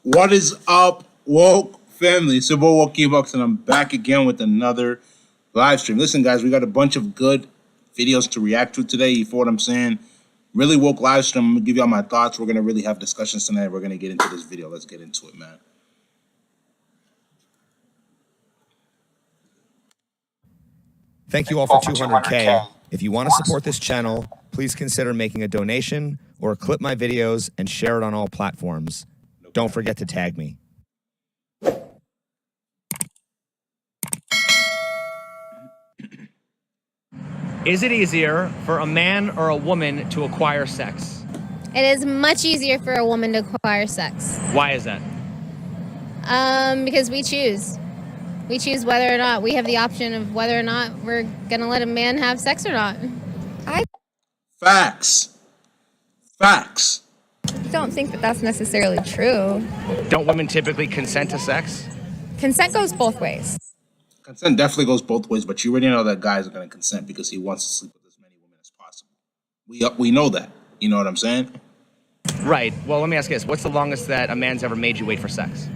What is up, woke family? It's your boy Wokey Bucks, and I'm back again with another live stream. Listen, guys, we got a bunch of good videos to react to today. You feel what I'm saying? Really woke live stream. I'm gonna give y'all my thoughts. We're gonna really have discussions tonight. We're gonna get into this video. Let's get into it, man. Thank you all for 200K. If you want to support this channel, please consider making a donation or clip my videos and share it on all platforms. Don't forget to tag me. Is it easier for a man or a woman to acquire sex? It is much easier for a woman to acquire sex. Why is that? Because we choose. We choose whether or not we have the option of whether or not we're gonna let a man have sex or not. Facts. Facts. I don't think that that's necessarily true. Don't women typically consent to sex? Consent goes both ways. Consent definitely goes both ways, but you already know that guys are gonna consent because he wants to sleep with as many women as possible. We know that. You know what I'm saying? Right. Well, let me ask you this. What's the longest that a man's ever made you wait for sex?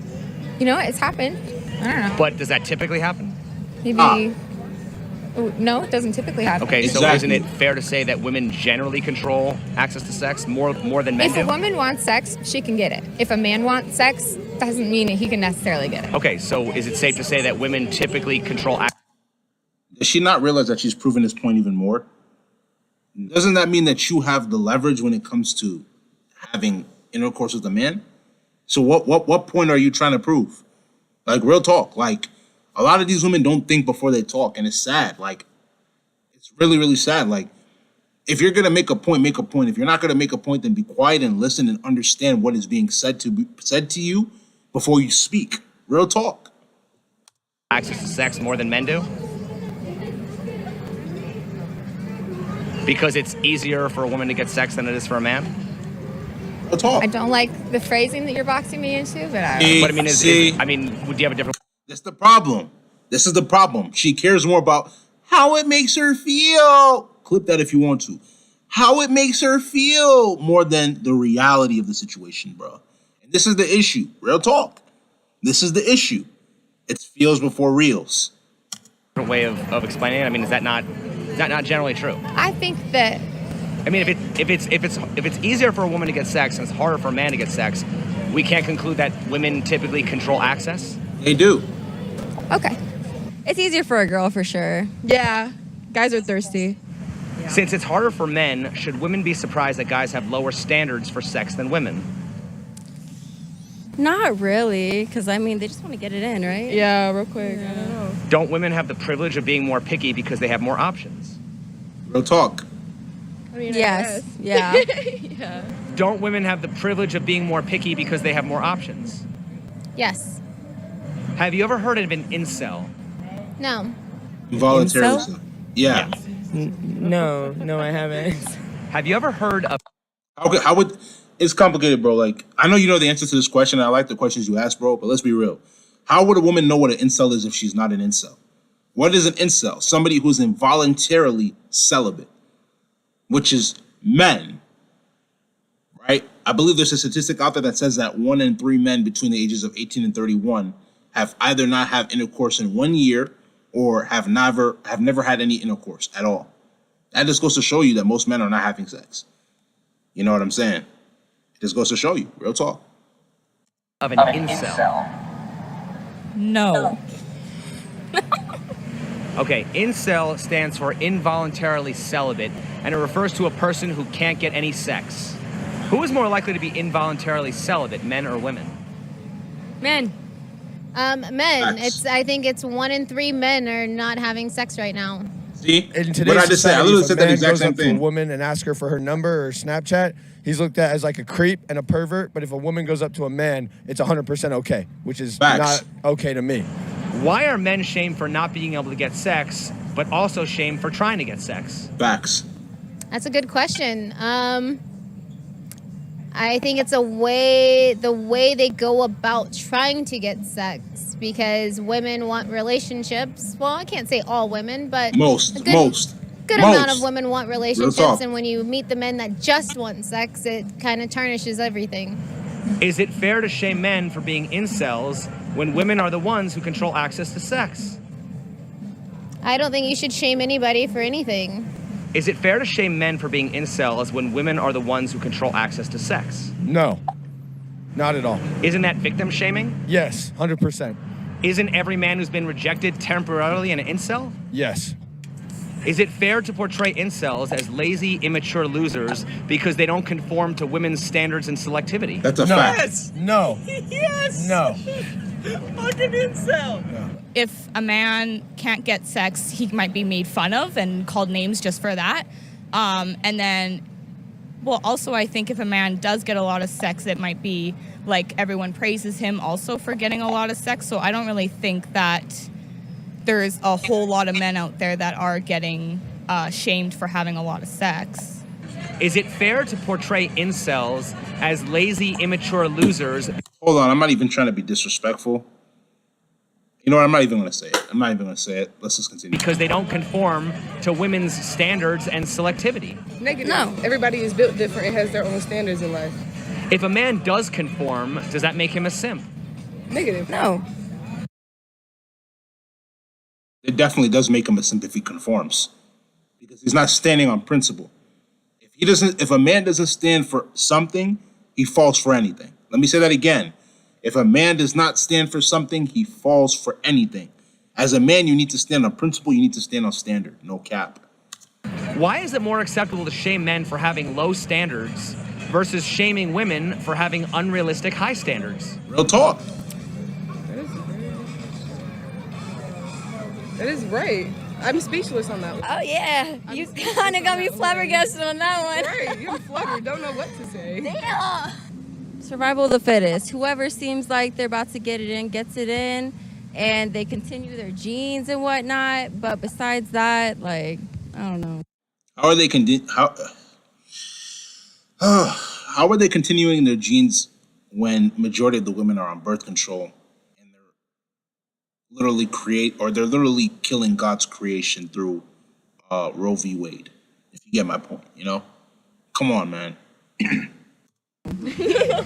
You know what? It's happened. I don't know. But does that typically happen? Maybe. Oh, no, it doesn't typically happen. Okay, so Exactly. isn't it fair to say that women generally control access to sex more than men If do? a woman wants sex, she can get it. If a man wants sex, doesn't mean that he can necessarily get it. Okay, so is it safe to say that women typically control access? Does she not realize that she's proven this point even more? Doesn't that mean that you have the leverage when it comes to having intercourse with a man? So what point are you trying to prove? Like, real talk. Like, a lot of these women don't think before they talk, and it's sad. Like, it's really, really sad. Like, if you're gonna make a point, make a point. If you're not gonna make a point, then be quiet and listen and understand what is being said to you before you speak. Real talk. Access to sex more than men do? Because it's easier for a woman to get sex than it is for a man? Real talk. I don't like the phrasing that you're boxing me into, but But I mean, would you have a different? That's the problem. This is the problem. She cares more about how it makes her feel. Clip that if you want to. How it makes her feel more than the reality of the situation, bro. And this is the issue. Real talk. This is the issue. It's feels before reels. way of explaining it? I mean, is that not generally true? I think that I mean, if it's easier for a woman to get sex and it's harder for a man to get sex, we can't conclude that women typically control access? They do. okay. It's easier for a girl for sure. Yeah, guys are thirsty. Since it's harder for men, should women be surprised that guys have lower standards for sex than women? Not really, because I mean, they just want to get it in, right? Yeah, real quick. I don't know. Don't women have the privilege of being more picky because they have more options? Real talk. I mean, Yes. I Yeah. guess. Yeah. Don't women have the privilege of being more picky because they have more options? Yes. Have you ever heard of an incel? No. Involuntarily. Incel? Yeah. No, I haven't. Have you ever heard of How would it's complicated, bro. Like, I know you know the answer to this question. I like the questions you ask, bro, but let's be real. How would a woman know what an incel is if she's not an incel? What is an incel? Somebody who's involuntarily celibate, which is men, right? I believe there's a statistic out there that says that 1 in 3 men between the ages of 18 and 31 have either not have intercourse in 1 year or have never had any intercourse at all. That just goes to show you that most men are not having sex. You know what I'm saying? It just goes to show you, real talk. an incel? No. Okay, incel stands for involuntarily celibate, and it refers to a person who can't get any sex. Who is more likely to be involuntarily celibate, men or women? Men. Men. Facts. I think it's 1 in 3 men are not having sex right now. See? In What today's I just said, I society, literally if a said that man exact goes same up to a thing. woman and asks her for her number or Snapchat, he's looked at as like a creep and a pervert. But if a woman goes up to a man, it's 100% okay, which is Facts. not okay to me. Why are men shamed for not being able to get sex, but also shamed for trying to get sex? Facts. That's a good question. I think it's the way they go about trying to get sex, because women want relationships. Well, I can't say all women, but Most. a good amount of women want relationships, talk. and when you meet the men that just want sex, it kind of tarnishes everything. Is it fair to shame men for being incels when women are the ones who control access to sex? I don't think you should shame anybody for anything. Is it fair to shame men for being incels when women are the ones who control access to sex? No, not at all. Isn't that victim shaming? Yes, 100%. Isn't every man who's been rejected temporarily an incel? Yes. Is it fair to portray incels as lazy, immature losers because they don't conform to women's standards and selectivity? That's a No. fact. No. Yes. No. Fucking incel. If a man can't get sex, he might be made fun of and called names just for that. And then, well, also I think if a man does get a lot of sex, it might be like everyone praises him also for getting a lot of sex. So I don't really think that there's a whole lot of men out there that are getting shamed for having a lot of sex. Is it fair to portray incels as lazy, immature losers? Hold on, I'm not even trying to be disrespectful. You know what? I'm not even going to say it. I'm not even going to say it. Let's just continue. Because they don't conform to women's standards and selectivity. Negative. No. Everybody is built different and has their own standards in life. If a man does conform, does that make him a simp? Negative. No. It definitely does make him a simp if he conforms, because he's not standing on principle. If a man doesn't stand for something, he falls for anything. Let me say that again. If a man does not stand for something, he falls for anything. As a man, you need to stand on principle. You need to stand on standard. No cap. Why is it more acceptable to shame men for having low standards versus shaming women for having unrealistic high standards? Real talk. That is right. I'm speechless on that one. Oh yeah, you kind of got me flabbergasted on that one. Right, you're fluttered. Don't know what to say. Damn. Survival of the fittest. Whoever seems like they're about to get it in, gets it in, and they continue their genes and whatnot. But besides that, like, I don't know. How are they how are they continuing their genes when majority of the women are on birth control and they're literally killing God's creation through Roe v. Wade? If you get my point, you know? Come on, man.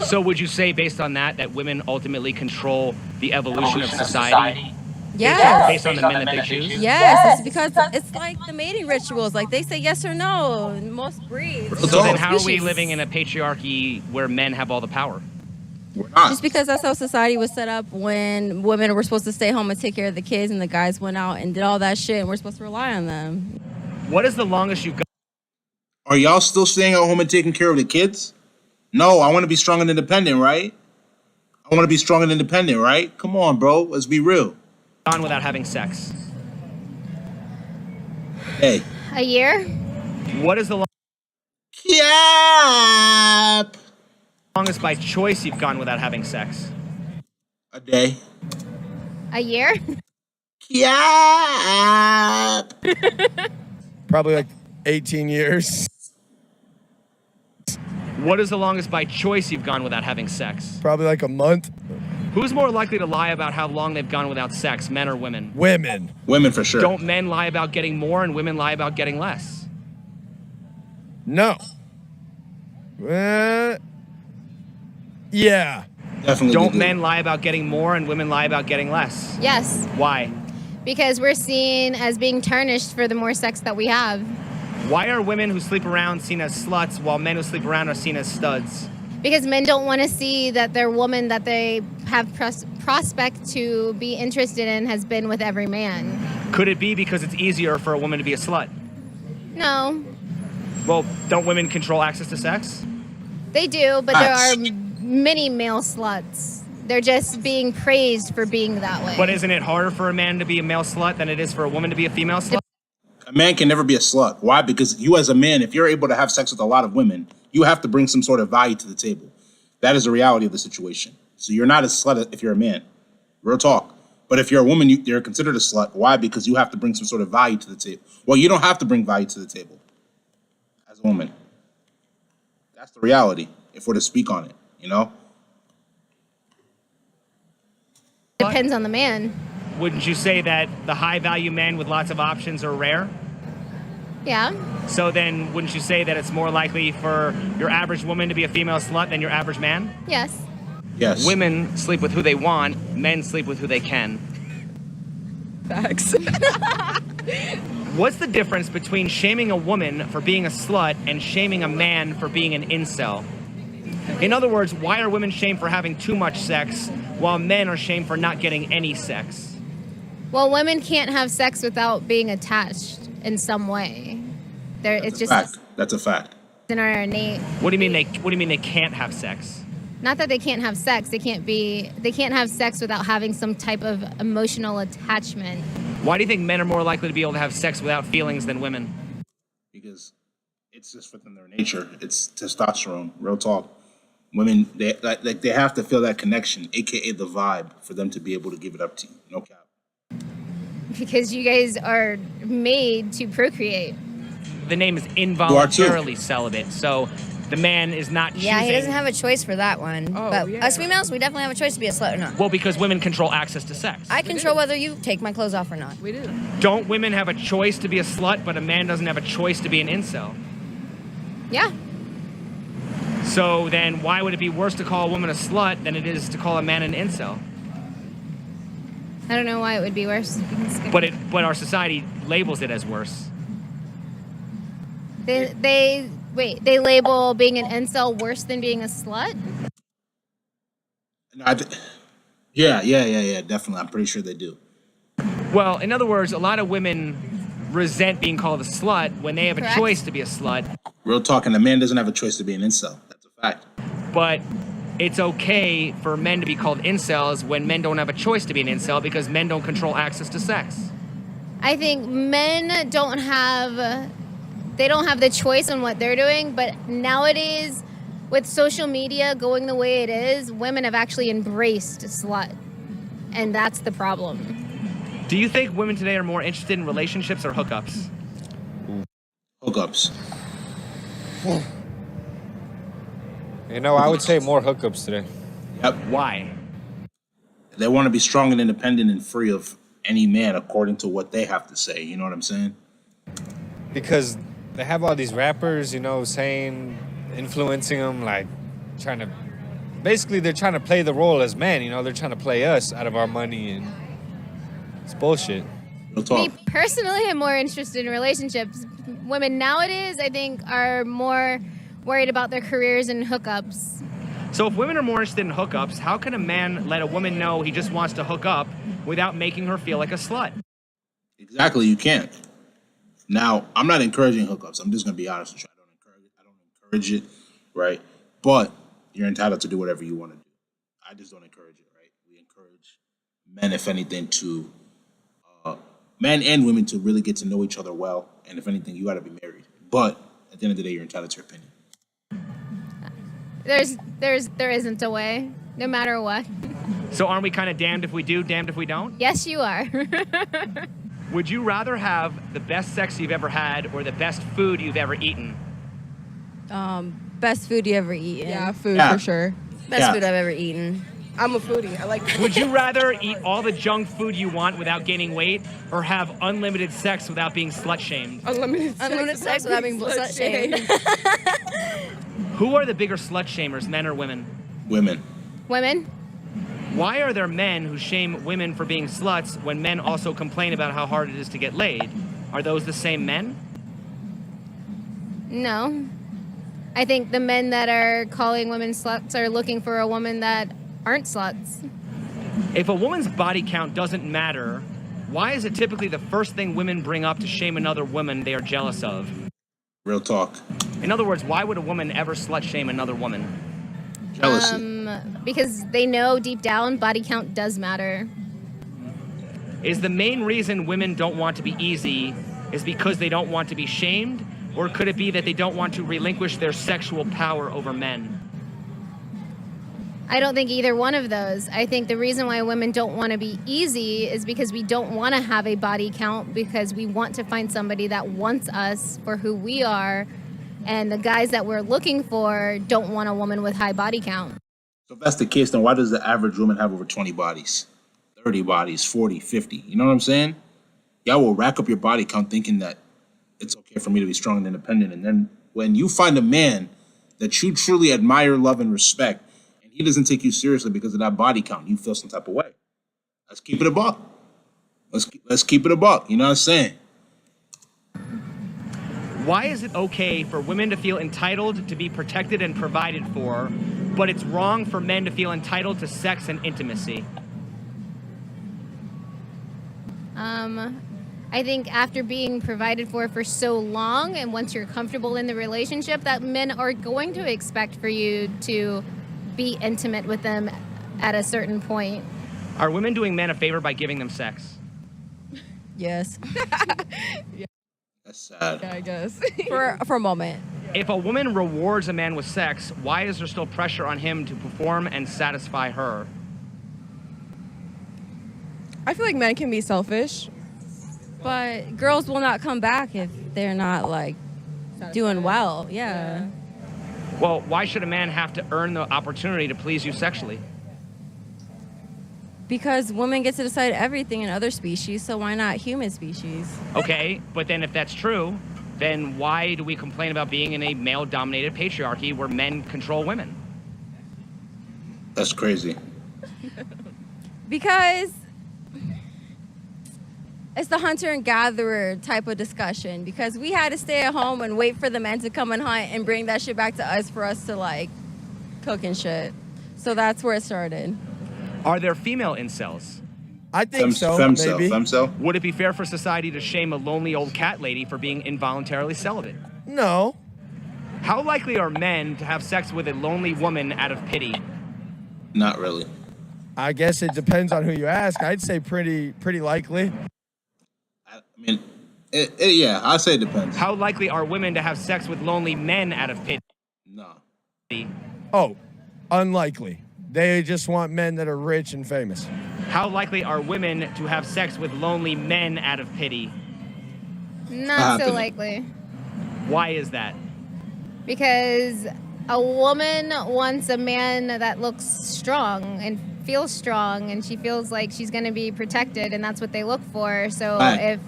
So would you say, based on that women ultimately control the evolution of society? Yes. Based on the men that they choose? Yes, it's because it's like the mating rituals. Like they say yes or no in most breeds. So then how are we living in a patriarchy where men have all the power? We're not. Just because that's how society was set up when women were supposed to stay home and take care of the kids and the guys went out and did all that shit and we're supposed to rely on them. What is the longest you've got? Are y'all still staying at home and taking care of the kids? No, I want to be strong and independent, right? I want to be strong and independent, right? Come on, bro. Let's be real. Gone without having sex? Hey. A year? What is the Cap. longest by choice you've gone without having sex? A day. A year? Cap. Probably like 18 years. What is the longest by choice you've gone without having sex? Probably like a month. Who's more likely to lie about how long they've gone without sex, men or women? Women. Women for sure. Don't men lie about getting more and women lie about getting less? No. Yeah. Definitely. Don't do. men lie about getting more and women lie about getting less? Yes. Why? Because we're seen as being tarnished for the more sex that we have. Why are women who sleep around seen as sluts while men who sleep around are seen as studs? Because men don't want to see that their woman that they have prospect to be interested in has been with every man. Could it be because it's easier for a woman to be a slut? No, Well, don't women control access to sex? they do, but there are many male sluts. They're just being praised for being that way. But isn't it harder for a man to be a male slut than it is for a woman to be a female slut? A man can never be a slut. Why? Because you as a man, if you're able to have sex with a lot of women, you have to bring some sort of value to the table. That is the reality of the situation. So you're not a slut if you're a man. Real talk. But if you're a woman, you're considered a slut. Why? Because you have to bring some sort of value to the table. Well, you don't have to bring value to the table as a woman. That's the reality, if we're to speak on it, you know? Depends on the man. Wouldn't you say that the high value men with lots of options are rare? Yeah. So then wouldn't you say that it's more likely for your average woman to be a female slut than your average man? Yes. Yes. Women sleep with who they want, men sleep with who they can. Facts. What's the difference between shaming a woman for being a slut and shaming a man for being an incel? In other words, why are women shamed for having too much sex while men are shamed for not getting any sex? Well, women can't have sex without being attached in some way. It's just Fact. That's a fact. in our innate. What do you mean they can't have sex? Not that they can't have sex. They can't have sex without having some type of emotional attachment. Why do you think men are more likely to be able to have sex without feelings than women? Because it's just within their nature. It's testosterone. Real talk. Women, they have to feel that connection, aka the vibe, for them to be able to give it up to you. No cap. Because you guys are made to procreate. The name is involuntarily celibate, so the man is not choosing. Yeah, he doesn't have a choice for that one. But us females, we definitely have a choice to be a slut or not. Well, because women control access to sex. I control whether you take my clothes off or not. We do. Don't women have a choice to be a slut, but a man doesn't have a choice to be an incel? Yeah. So then why would it be worse to call a woman a slut than it is to call a man an incel? I don't know why it would be worse. But our society labels it as worse. They label being an incel worse than being a slut? No, yeah, definitely. I'm pretty sure they do. Well, in other words, a lot of women resent being called a slut when they have Correct. a choice to be a slut. Real talk, and a man doesn't have a choice to be an incel. That's a fact. But it's okay for men to be called incels when men don't have a choice to be an incel because men don't control access to sex. I think men don't have the choice on what they're doing, but nowadays with social media going the way it is, women have actually embraced slut. And that's the problem. Do you think women today are more interested in relationships or hookups? Hookups. I would say more hookups today. Yep. Why? They want to be strong and independent and free of any man according to what they have to say. You know what I'm saying? Because they have all these rappers, saying, influencing them, like basically they're trying to play the role as men, they're trying to play us out of our money, and it's bullshit. Real talk. Me personally, I'm more interested in relationships. Women nowadays, I think, are more worried about their careers and hookups. So if women are more interested in hookups, how can a man let a woman know he just wants to hook up without making her feel like a slut? Exactly, you can't. Now, I'm not encouraging hookups. I'm just gonna be honest with you. I don't encourage it, right? But you're entitled to do whatever you want to do. I just don't encourage it, right? We encourage men, if anything, to men and women to really get to know each other well. And if anything, you got to be married. But at the end of the day, you're entitled to your opinion. There isn't a way, no matter what. So aren't we kind of damned if we do, damned if we don't? Yes, you are. Would you rather have the best sex you've ever had or the best food you've ever eaten? Best food you ever eaten. Yeah, food Yeah. for sure. Best food I've ever eaten. I'm a foodie. I like food. Would you rather eat all the junk food you want without gaining weight or have unlimited sex without being slut-shamed? Unlimited sex without being slut-shamed. Who are the bigger slut-shamers, men or women? Women. Women? Why are there men who shame women for being sluts when men also complain about how hard it is to get laid? Are those the same men? No. I think the men that are calling women sluts are looking for a woman that aren't sluts. If a woman's body count doesn't matter, why is it typically the first thing women bring up to shame another woman they are jealous of? Real talk. In other words, why would a woman ever slut shame another woman? Jealousy. Because they know deep down body count does matter. Is the main reason women don't want to be easy is because they don't want to be shamed? Or could it be that they don't want to relinquish their sexual power over men? I don't think either one of those. I think the reason why women don't want to be easy is because we don't want to have a body count, because we want to find somebody that wants us for who we are. And the guys that we're looking for don't want a woman with high body count. So if that's the case, then why does the average woman have over 20 bodies? 30 bodies, 40, 50. You know what I'm saying? Y'all will rack up your body count thinking that it's okay for me to be strong and independent. And then when you find a man that you truly admire, love, and respect, and he doesn't take you seriously because of that body count, you feel some type of way. Let's keep it a buck. Let's keep it a buck. You know what I'm saying? Why is it okay for women to feel entitled to be protected and provided for, but it's wrong for men to feel entitled to sex and intimacy? I think after being provided for so long, and once you're comfortable in the relationship, that men are going to expect for you to be intimate with them at a certain point. Are women doing men a favor by giving them sex? Yes. That's sad. Yeah, I guess. for a moment. If a woman rewards a man with sex, why is there still pressure on him to perform and satisfy her? I feel like men can be selfish. But girls will not come back if they're not like doing well. Yeah. Well, why should a man have to earn the opportunity to please you sexually? Because women get to decide everything in other species, so why not human species? Okay, but then if that's true, then why do we complain about being in a male-dominated patriarchy where men control women? That's crazy. Because it's the hunter and gatherer type of discussion, because we had to stay at home and wait for the men to come and hunt and bring that shit back to us for us to like cook and shit. So that's where it started. Are there female incels? I think so, Femcel, maybe. femcel. Would it be fair for society to shame a lonely old cat lady for being involuntarily celibate? No. How likely are men to have sex with a lonely woman out of pity? Not really. I guess it depends on who you ask. I'd say pretty likely. I mean, yeah, I'd say it depends. How likely are women to have sex with lonely men out of pity? No. Oh, unlikely. They just want men that are rich and famous. How likely are women to have sex with lonely men out of pity? Not so likely. Why is that? Because a woman wants a man that looks strong and feels strong, and she feels like she's going to be protected, and that's what they look for. So if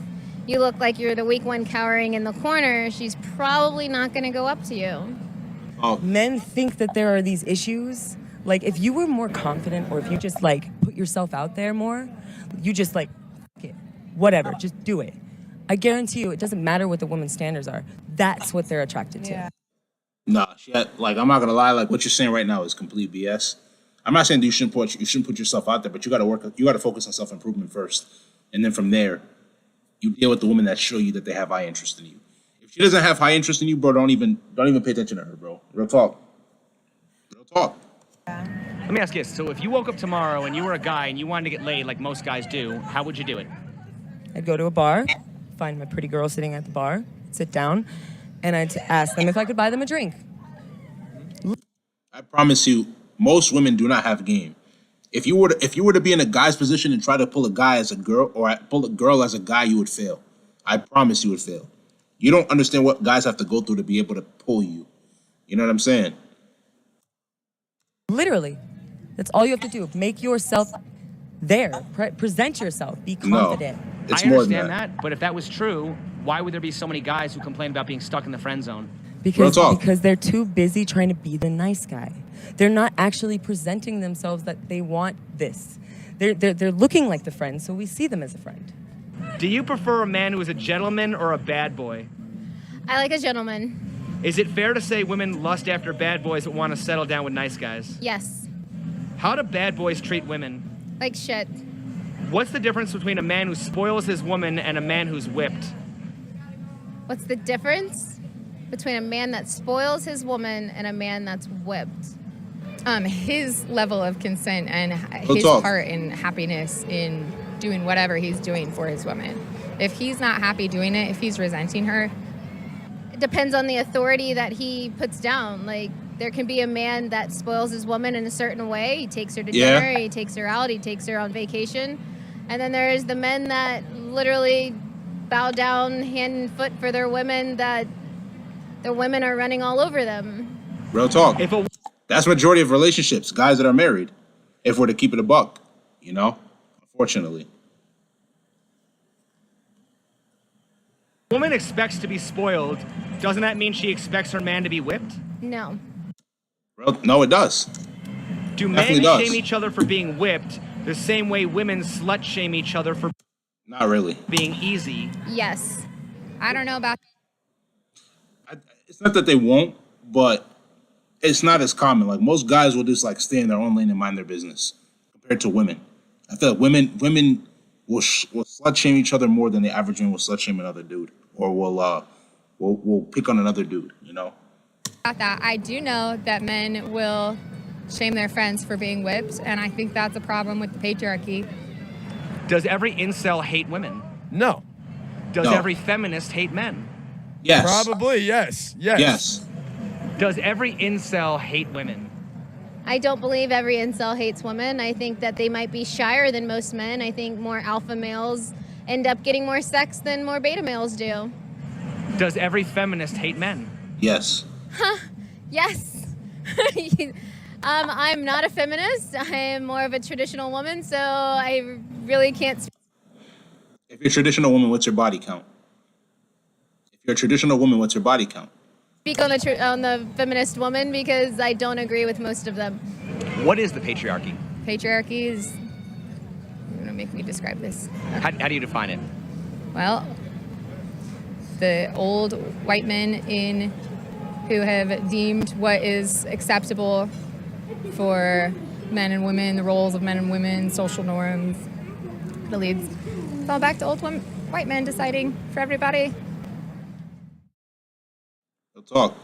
you look like you're the weak one cowering in the corner, she's probably not going to go up to you. Oh. Men think that there are these issues. Like, if you were more confident, or if you just, like, put yourself out there more, you just, like, F it, whatever, just do it. I guarantee you, it doesn't matter what the woman's standards are. That's what they're attracted to. Nah, I'm not gonna lie. Like, what you're saying right now is complete BS. I'm not saying that you shouldn't put yourself out there, but you gotta focus on self-improvement first, and then from there, you deal with the women that show you that they have high interest in you. If she doesn't have high interest in you, bro, don't even pay attention to her, bro. Real talk. Real talk. Let me ask you this. So if you woke up tomorrow and you were a guy and you wanted to get laid like most guys do, how would you do it? I'd go to a bar, find my pretty girl sitting at the bar, sit down, and I'd ask them if I could buy them a drink. I promise you, most women do not have game. If you were to be in a guy's position and try to pull a guy as a girl, or pull a girl as a guy, you would fail. I promise you would fail. You don't understand what guys have to go through to be able to pull you. You know what I'm saying? Literally. That's all you have to do. Make yourself there. Present yourself. Be confident. No, it's I more understand than that. But if that was true, why would there be so many guys who complain about being stuck in the friend zone? Because they're too busy trying to be the nice guy. They're not actually presenting themselves that they want this. They're looking like the friend, so we see them as a friend. Do you prefer a man who is a gentleman or a bad boy? I like a gentleman. Is it fair to say women lust after bad boys but want to settle down with nice guys? Yes. How do bad boys treat women? Like shit. What's the difference between a man who spoils his woman and a man who's whipped? What's the difference between a man that spoils his woman and a man that's whipped? His level of consent and his part and happiness in doing whatever he's doing for his woman. If he's not happy doing it, if he's resenting her, it depends on the authority that he puts down. Like, there can be a man that spoils his woman in a certain way. He takes her to dinner, he takes her out, he takes her on vacation. And then there's the men that literally bow down hand and foot for their women, that their women are running all over them. Real talk. That's majority of relationships, guys that are married, if we're to keep it a buck, you know? Unfortunately. A woman expects to be spoiled. Doesn't that mean she expects her man to be whipped? No. No, it does. Do Definitely men does. shame each other for being whipped the same way women slut shame each other for Not really. being easy? Yes. I don't know about It's not that they won't, but it's not as common. Like most guys will just like stay in their own lane and mind their business compared to women. I feel like women will slut shame each other more than the average man will slut shame another dude, or will pick on another dude. You know. that. I do know that men will shame their friends for being whipped, and I think that's a problem with the patriarchy. Does every incel hate women? No. Does No. every feminist hate men? Yes. Probably, yes. Yes. Does every incel hate women? I don't believe every incel hates women. I think that they might be shyer than most men. I think more alpha males end up getting more sex than more beta males do. Does every feminist hate men? Yes. Yes. I'm not a feminist. I am more of a traditional woman, so I really can't speak. If you're a traditional woman, what's your body count? If you're a traditional woman, what's your body count? On the feminist woman because I don't agree with most of them. What is the patriarchy? Patriarchy is. You're gonna make me describe this. How do you define it? Well, the old white men who have deemed what is acceptable for men and women, the roles of men and women, social norms, the leads. It's all back to old white men deciding for everybody. Real talk.